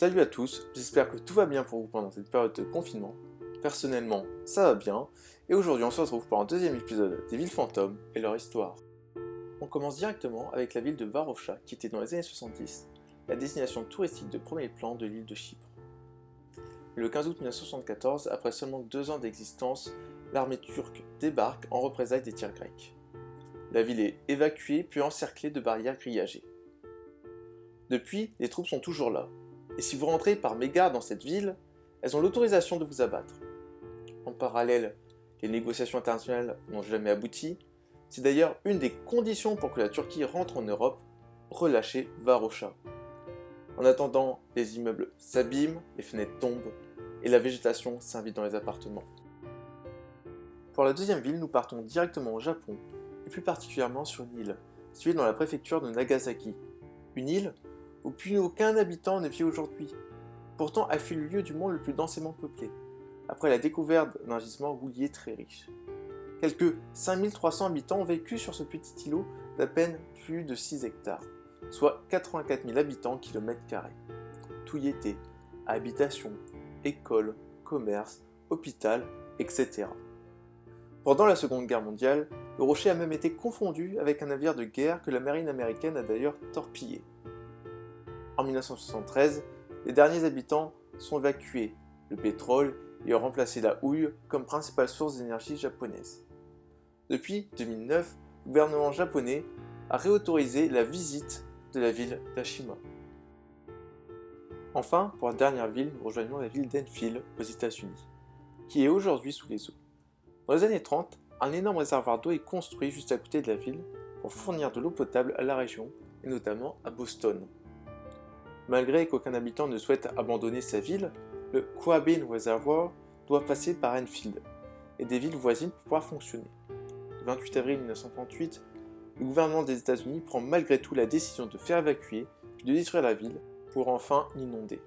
Salut à tous, j'espère que tout va bien pour vous pendant cette période de confinement. Personnellement, ça va bien, et aujourd'hui on se retrouve pour un deuxième épisode des villes fantômes et leur histoire. On commence directement avec la ville de Varosha qui était dans les années 70, la destination touristique de premier plan de l'île de Chypre. Le 15 août 1974, après seulement 2 ans d'existence, l'armée turque débarque en représailles des tirs grecs. La ville est évacuée puis encerclée de barrières grillagées. Depuis, les troupes sont toujours là, et si vous rentrez par mégarde dans cette ville, elles ont l'autorisation de vous abattre. En parallèle, les négociations internationales n'ont jamais abouti. C'est d'ailleurs une des conditions pour que la Turquie rentre en Europe, relâcher Varosha. En attendant, les immeubles s'abîment, les fenêtres tombent, et la végétation s'invite dans les appartements. Pour la deuxième ville, nous partons directement au Japon, et plus particulièrement sur une île, située dans la préfecture de Nagasaki. Une île où plus aucun habitant ne vit aujourd'hui. Pourtant, elle fut le lieu du monde le plus densément peuplé, après la découverte d'un gisement houillé très riche. Quelques 5300 habitants ont vécu sur ce petit îlot d'à peine plus de 6 hectares, soit 84 000 habitants km². Tout y était, habitation, école, commerce, hôpital, etc. Pendant la Seconde Guerre mondiale, le rocher a même été confondu avec un navire de guerre que la marine américaine a d'ailleurs torpillé. En 1973, les derniers habitants sont évacués, le pétrole ayant remplacé la houille comme principale source d'énergie japonaise. Depuis 2009, le gouvernement japonais a réautorisé la visite de la ville d'Ashima. Enfin, pour la dernière ville, nous rejoignons la ville d'Enfield aux États-Unis, qui est aujourd'hui sous les eaux. Dans les années 30, un énorme réservoir d'eau est construit juste à côté de la ville pour fournir de l'eau potable à la région, et notamment à Boston. Malgré qu'aucun habitant ne souhaite abandonner sa ville, le Quabbin Reservoir doit passer par Enfield et des villes voisines pour pouvoir fonctionner. Le 28 avril 1938, le gouvernement des États-Unis prend malgré tout la décision de faire évacuer puis de détruire la ville pour enfin l'inonder.